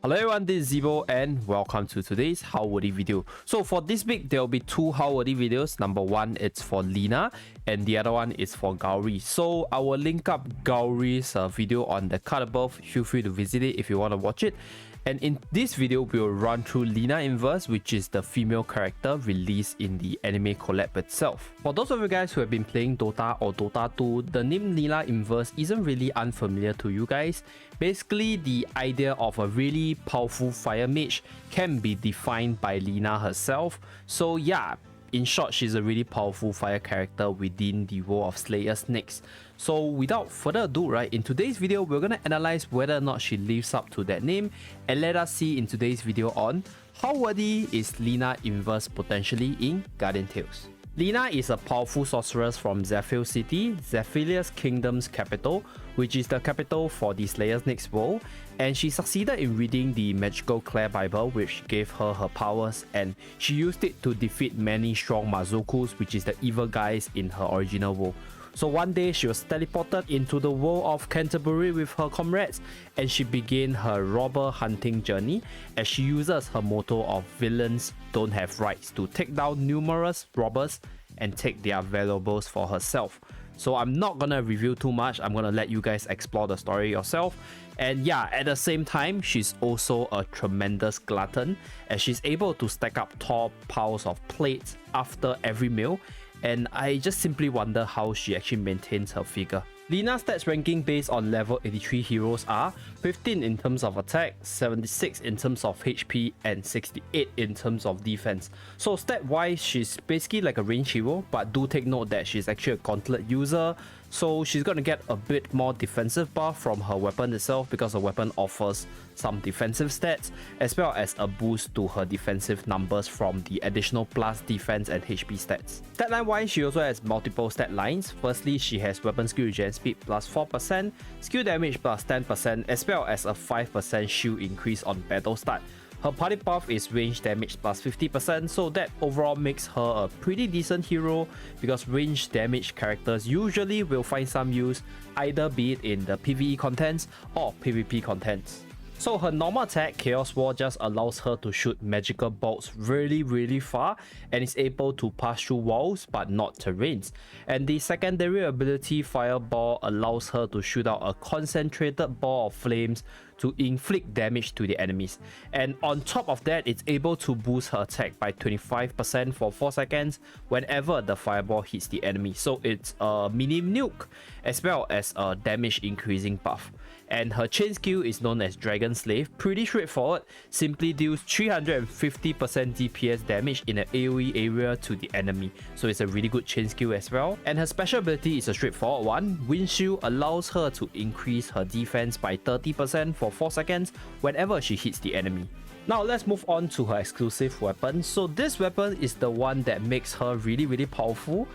Hello everyone, this is Zibo and welcome to today's How Worthy video. So for this week, there will be two How Worthy videos. Number one, it's for Lina and the other one is for Gauri. So I will link up Gauri's video on the card above. Feel free to visit it if you want to watch it. And in this video, we'll run through Lina Inverse, which is the female character released in the anime collab itself. For those of you guys who have been playing Dota or Dota 2, the name Lina Inverse isn't really unfamiliar to you guys. Basically, the idea of a really powerful fire mage can be defined by Lina herself. So yeah, in short, she's a really powerful fire character within the world of SlayersXNext. So without further ado, right, in today's video, we're going to analyze whether or not she lives up to that name, and let us see in today's video on how worthy is Lina Inverse potentially in Guardian Tales. Lina is a powerful sorceress from Zephyr City, Zephyr's kingdom's capital, which is the capital for the SlayersXNext world, and she succeeded in reading the magical Claire Bible, which gave her her powers, and she used it to defeat many strong Mazukus, which is the evil guys in her original world. So one day she was teleported into the world of Canterbury with her comrades, and she began her robber hunting journey as she uses her motto of villains don't have rights to take down numerous robbers and take their valuables for herself. So I'm not gonna review too much, I'm gonna let you guys explore the story yourself. And yeah, at the same time, she's also a tremendous glutton as she's able to stack up tall piles of plates after every meal, and I just simply wonder how she actually maintains her figure. Lina's stats ranking based on level 83 heroes are 15 in terms of attack, 76 in terms of HP, and 68 in terms of defense. So stat wise, she's basically like a range hero, but do take note that she's actually a gauntlet user, so she's gonna get a bit more defensive buff from her weapon itself because her weapon offers some defensive stats as well as a boost to her defensive numbers from the additional plus defense and HP stats. Stat line wise, she also has multiple stat lines. Firstly, she has weapon skill regen speed plus 4%, skill damage plus 10%, as well as a 5% shield increase on battle start. Her party buff is range damage plus 50%, so that overall makes her a pretty decent hero because range damage characters usually will find some use, either be it in the PvE contents or PvP contents. So her normal attack, Chaos War, just allows her to shoot magical bolts really far and is able to pass through walls but not terrains. And the secondary ability, Fireball, allows her to shoot out a concentrated ball of flames to inflict damage to the enemies. And on top of that, it's able to boost her attack by 25% for 4 seconds whenever the fireball hits the enemy. So it's a mini nuke as well as a damage increasing buff. And her chain skill is known as Dragon Slave. Pretty straightforward, simply deals 350% DPS damage in an AoE area to the enemy. So it's a really good chain skill as well. And her special ability is a straightforward one. Windshield allows her to increase her defense by 30% for 4 seconds whenever she hits the enemy. Now let's move on to her exclusive weapon. So this weapon is the one that makes her really powerful.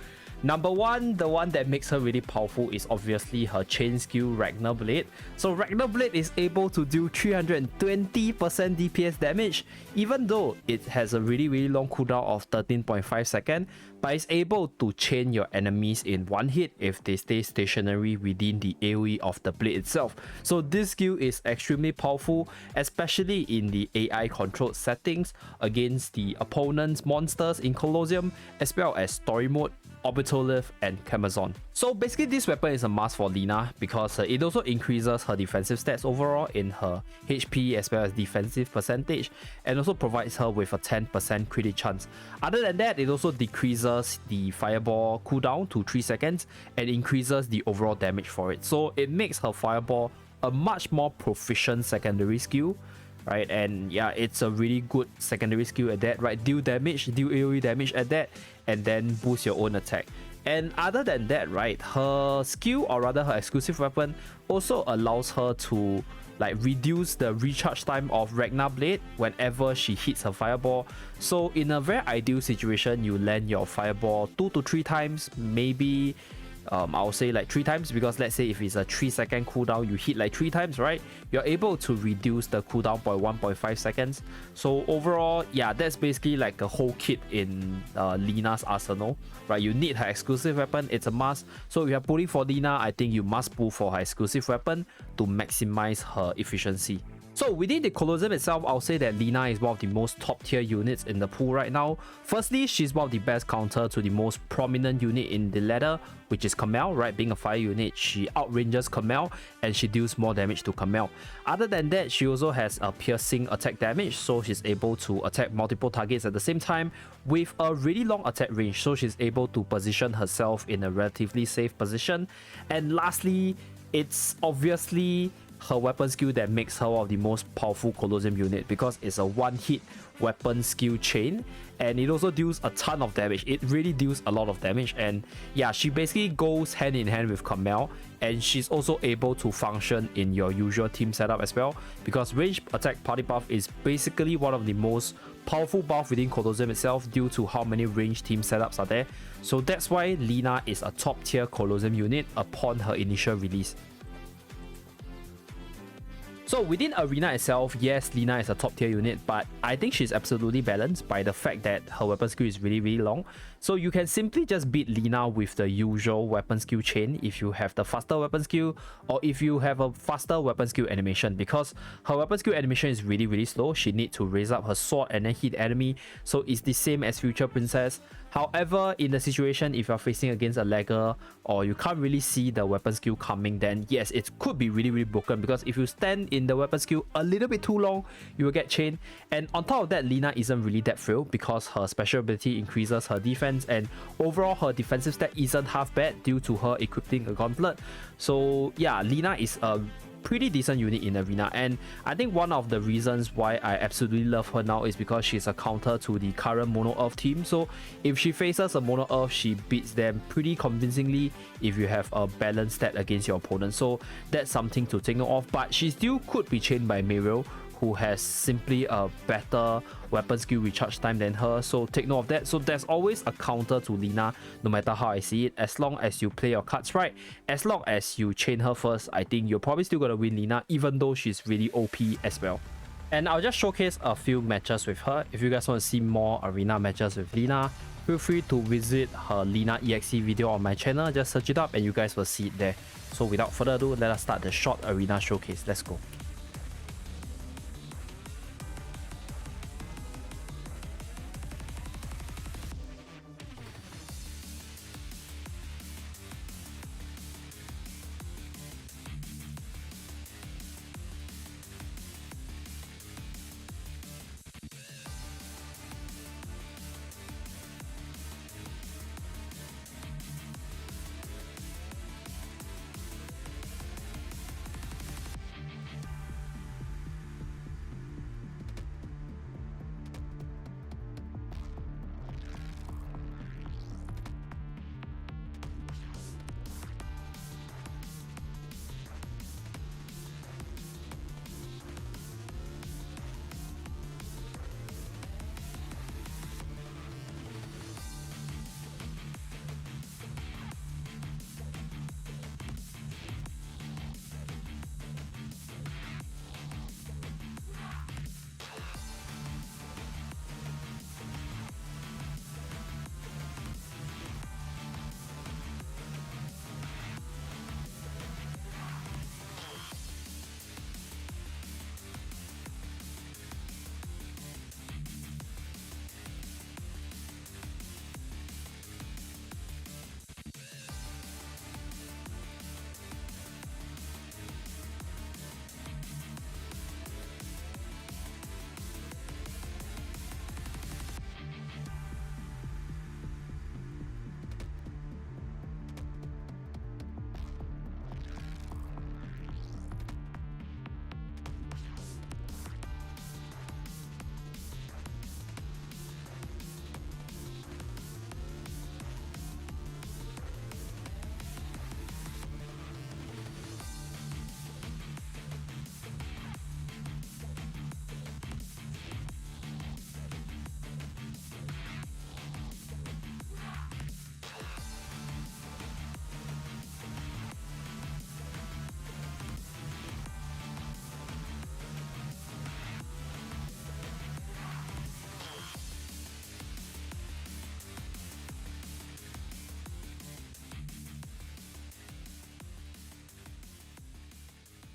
Number one, the one that makes her really powerful is obviously her chain skill Ragnar Blade. So Ragnar Blade is able to do 320% DPS damage, even though it has a really long cooldown of 13.5 seconds, but it's able to chain your enemies in one hit if they stay stationary within the AoE of the blade itself. So this skill is extremely powerful, especially in the AI controlled settings against the opponent's monsters in Colosseum, as well as story mode, Orbital Lift, and Amazon. So basically this weapon is a must for Lina because it also increases her defensive stats overall in her HP as well as defensive percentage, and also provides her with a 10% crit chance. Other than that, it also decreases the fireball cooldown to 3 seconds and increases the overall damage for it. So it makes her fireball a much more proficient secondary skill, right? And yeah, it's a really good secondary skill at that, right? Deal damage, deal AoE damage at that, and then boost your own attack. And other than that, right, her skill, or rather her exclusive weapon, also allows her to like reduce the recharge time of Ragnar Blade whenever she hits her fireball. So in a very ideal situation, you land your fireball 2 to 3 times, maybe I'll say like 3 times, because let's say if it's a 3-second cooldown, you hit like 3 times, right? You're able to reduce the cooldown by 1.5 seconds. So overall, yeah, that's basically like a whole kit in Lina's arsenal, right? You need her exclusive weapon, it's a must. So if you're pulling for Lina, I think you must pull for her exclusive weapon to maximize her efficiency. So within the Colosseum itself, I'll say that Lina is one of the most top tier units in the pool right now. Firstly, she's one of the best counter to the most prominent unit in the ladder, which is KAMAEL, right? Being a fire unit, she outranges KAMAEL and she deals more damage to KAMAEL. Other than that, she also has a piercing attack damage, so she's able to attack multiple targets at the same time with a really long attack range, so she's able to position herself in a relatively safe position. And lastly, it's obviously her weapon skill that makes her one of the most powerful Colosseum unit, because it's a one-hit weapon skill chain and it also deals a ton of damage. It really deals a lot of damage, and yeah, she basically goes hand in hand with KAMAEL, and she's also able to function in your usual team setup as well, because range attack party buff is basically one of the most powerful buff within Colosseum itself due to how many range team setups are there. So that's why Lina is a top tier Colosseum unit upon her initial release. So within Arena itself, yes, Lina is a top tier unit, but I think she's absolutely balanced by the fact that her weapon skill is really long. So you can simply just beat Lina with the usual weapon skill chain if you have the faster weapon skill, or if you have a faster weapon skill animation, because her weapon skill animation is really slow. She needs to raise up her sword and then hit enemy, so it's the same as Future Princess. However, in the situation if you're facing against a lagger or you can't really see the weapon skill coming, then yes, it could be really broken, because if you stand in the weapon skill a little bit too long, you will get chained. And on top of that, Lina isn't really that frail because her special ability increases her defense, and overall her defensive stat isn't half bad due to her equipping a gauntlet. So yeah, Lina is a pretty decent unit in Arena, and I think one of the reasons why I absolutely love her now is because she's a counter to the current mono earth team. So if she faces a mono earth, she beats them pretty convincingly if you have a balanced stat against your opponent. So that's something to take note of, but she still could be chained by Muriel, who has simply a better weapon skill recharge time than her, so take note of that. So there's always a counter to Lina, no matter how I see it, as long as you play your cards right. As long as you chain her first, I think you're probably still gonna win Lina, even though she's really OP as well. And I'll just showcase a few matches with her. If you guys want to see more Arena matches with Lina, feel free to visit her Lina EXE video on my channel. Just search it up and you guys will see it there. So without further ado, let us start the short Arena showcase. Let's go.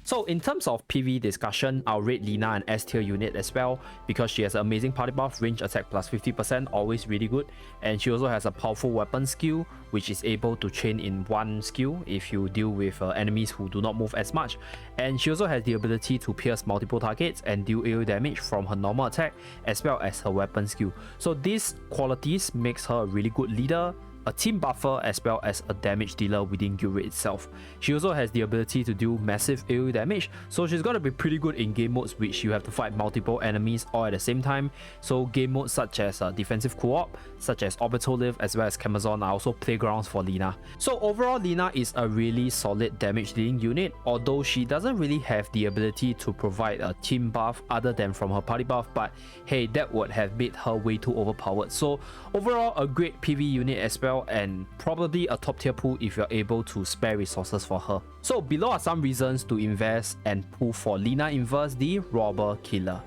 So in terms of PvE discussion, I'll rate Lina an S tier unit as well because she has an amazing party buff, range attack plus 50%, always really good. And she also has a powerful weapon skill, which is able to chain in one skill if you deal with enemies who do not move as much. And she also has the ability to pierce multiple targets and deal AoE damage from her normal attack as well as her weapon skill. So these qualities makes her a really good leader, a team buffer as well as a damage dealer within guild raid itself. She also has the ability to deal massive AoE damage, so she's gonna be pretty good in game modes which you have to fight multiple enemies all at the same time. So game modes such as defensive co-op, such as orbital lift as well as Camazon are also playgrounds for Lina. So overall, Lina is a really solid damage dealing unit, although she doesn't really have the ability to provide a team buff other than from her party buff, but hey, that would have made her way too overpowered. So overall, a great PvE unit as well, and probably a top tier pool if you're able to spare resources for her. So below are some reasons to invest and pull for Lina Inverse, the Robber Killer.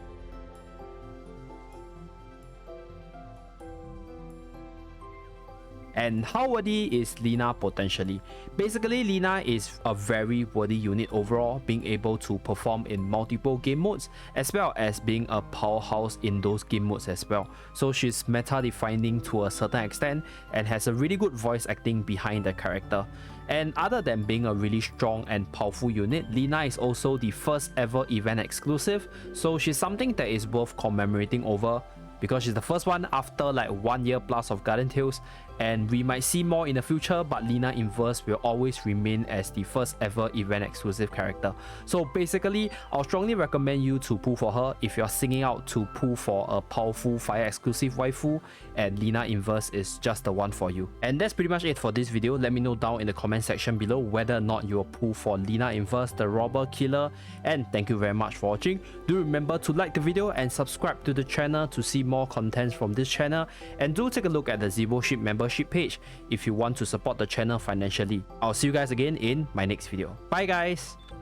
And how worthy is Lina Potentially? Basically, Lina is a very worthy unit overall, being able to perform in multiple game modes as well as being a powerhouse in those game modes as well. So she's meta defining to a certain extent and has a really good voice acting behind the character. And other than being a really strong and powerful unit, Lina is also the first ever event exclusive, so she's something that is worth commemorating over because she's the first one after like 1 year plus of Guardian Tales, and we might see more in the future, but Lina Inverse will always remain as the first ever event exclusive character. So basically, I'll strongly recommend you to pull for her if you're singing out to pull for a powerful fire exclusive waifu, and Lina Inverse is just the one for you. And that's pretty much it for this video. Let me know down in the comment section below whether or not you'll pull for Lina Inverse, the Robber Killer, and thank you very much for watching. Do remember to like the video and subscribe to the channel to see more contents from this channel, and do take a look at the Zebo Ship membership page if you want to support the channel financially. I'll see you guys again in my next video. Bye guys!